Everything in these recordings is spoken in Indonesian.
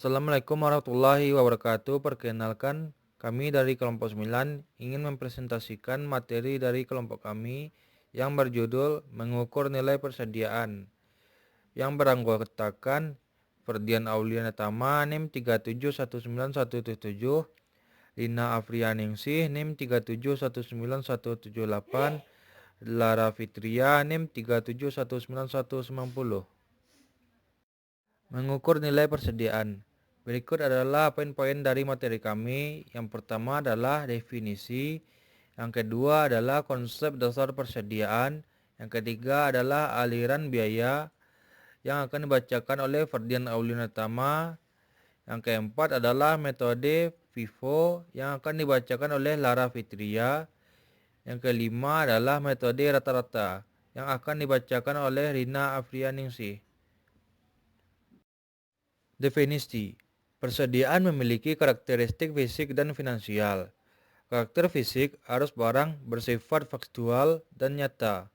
Assalamualaikum warahmatullahi wabarakatuh. Perkenalkan, kami dari kelompok 9 ingin mempresentasikan materi dari kelompok kami yang berjudul Mengukur Nilai Persediaan, yang beranggotakan Ferdian Auliana Tama NIM 3719177, Rina Afrianingsih NIM 3719178, Lara Fitria NIM 3719190. Mengukur nilai persediaan. Berikut adalah poin-poin dari materi kami. Yang pertama adalah definisi, yang kedua adalah konsep dasar persediaan, yang ketiga adalah aliran biaya yang akan dibacakan oleh Ferdian Auliana Tama, yang keempat adalah metode FIFO yang akan dibacakan oleh Lara Fitria, yang kelima adalah metode rata-rata yang akan dibacakan oleh Rina Afrianingsih. Definisi. Persediaan memiliki karakteristik fisik dan finansial. Karakter fisik arus barang bersifat faktual dan nyata.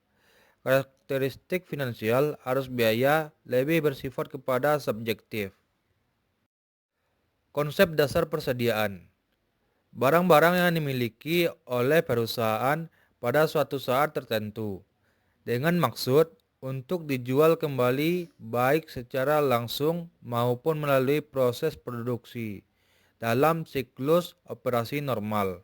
Karakteristik finansial arus biaya lebih bersifat kepada subjektif. Konsep dasar persediaan. Barang-barang yang dimiliki oleh perusahaan pada suatu saat tertentu dengan maksud untuk dijual kembali baik secara langsung maupun melalui proses produksi dalam siklus operasi normal.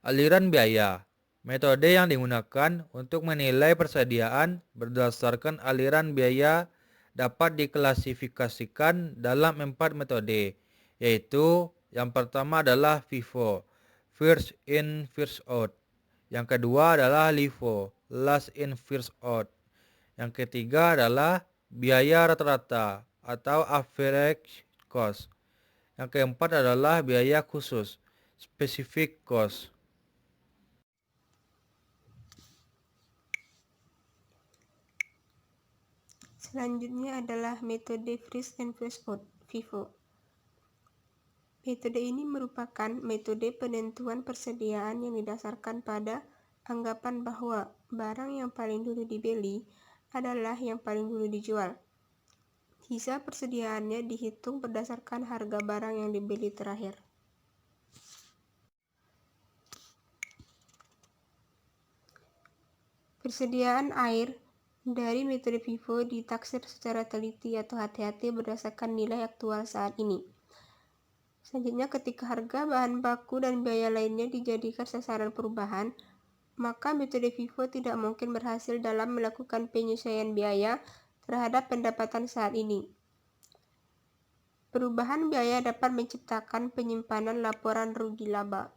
Aliran biaya. Metode yang digunakan untuk menilai persediaan berdasarkan aliran biaya dapat diklasifikasikan dalam 4 metode, yaitu yang pertama adalah FIFO, First in First Out. Yang kedua adalah LIFO, Last in First Out. Yang ketiga adalah biaya rata-rata atau average cost. Yang keempat adalah biaya khusus, specific cost. Selanjutnya adalah metode First in First Out, FIFO. Metode ini merupakan metode penentuan persediaan yang didasarkan pada anggapan bahwa barang yang paling dulu dibeli adalah yang paling dulu dijual. Sisa persediaannya dihitung berdasarkan harga barang yang dibeli terakhir. Persediaan air dari metode FIFO ditaksir secara teliti atau hati-hati berdasarkan nilai aktual saat ini. Selanjutnya, ketika harga bahan baku dan biaya lainnya dijadikan sasaran perubahan, maka metode FIFO tidak mungkin berhasil dalam melakukan penyesuaian biaya terhadap pendapatan saat ini. Perubahan biaya dapat menciptakan penyimpanan laporan rugi laba.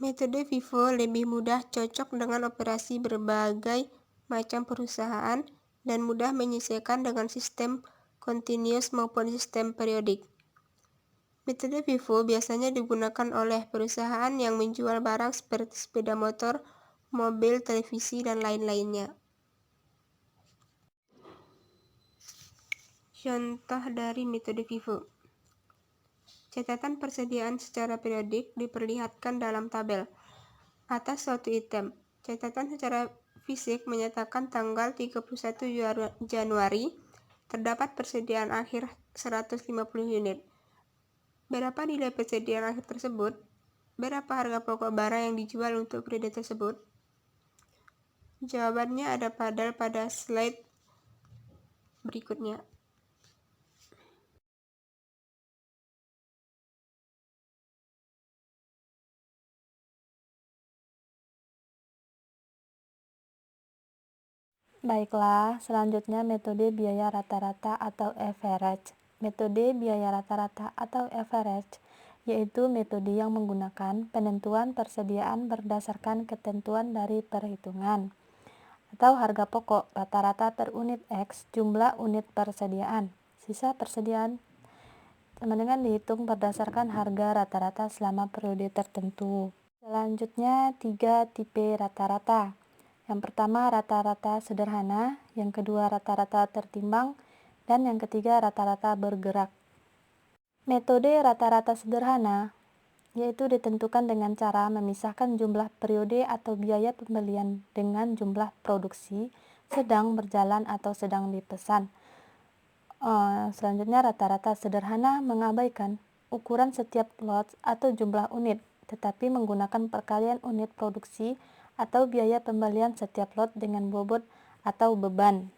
Metode FIFO lebih mudah cocok dengan operasi berbagai macam perusahaan dan mudah menyesuaikan dengan sistem continuous maupun sistem periodik. Metode FIFO biasanya digunakan oleh perusahaan yang menjual barang seperti sepeda motor, mobil, televisi, dan lain-lainnya. Contoh dari metode FIFO. Catatan persediaan secara periodik diperlihatkan dalam tabel. Atas suatu item, catatan secara fisik menyatakan tanggal 31 Januari terdapat persediaan akhir 150 unit. Berapa nilai persediaan akhir tersebut? Berapa harga pokok barang yang dijual untuk periode tersebut? Jawabannya ada pada slide berikutnya. Baiklah, selanjutnya metode biaya rata-rata atau average. Metode biaya rata-rata atau average yaitu metode yang menggunakan penentuan persediaan berdasarkan ketentuan dari perhitungan atau harga pokok rata-rata per unit X jumlah unit persediaan. Sisa persediaan sama dengan dihitung berdasarkan harga rata-rata selama periode tertentu. Selanjutnya, 3 tipe rata-rata. Yang pertama rata-rata sederhana, yang kedua rata-rata tertimbang, dan yang ketiga rata-rata bergerak. Metode rata-rata sederhana yaitu ditentukan dengan cara memisahkan jumlah periode atau biaya pembelian dengan jumlah produksi, sedang berjalan atau sedang dipesan. Selanjutnya, rata-rata sederhana mengabaikan ukuran setiap lot atau jumlah unit, tetapi menggunakan perkalian unit produksi atau biaya pembelian setiap lot dengan bobot atau beban.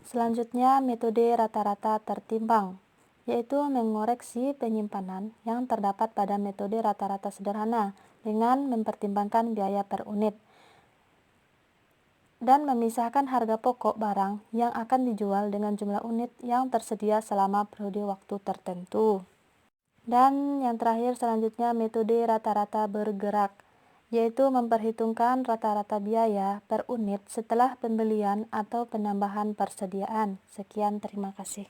Selanjutnya, metode rata-rata tertimbang, yaitu mengoreksi penyimpanan yang terdapat pada metode rata-rata sederhana dengan mempertimbangkan biaya per unit dan memisahkan harga pokok barang yang akan dijual dengan jumlah unit yang tersedia selama periode waktu tertentu. Dan yang terakhir selanjutnya metode rata-rata bergerak, yaitu memperhitungkan rata-rata biaya per unit setelah pembelian atau penambahan persediaan. Sekian, terima kasih.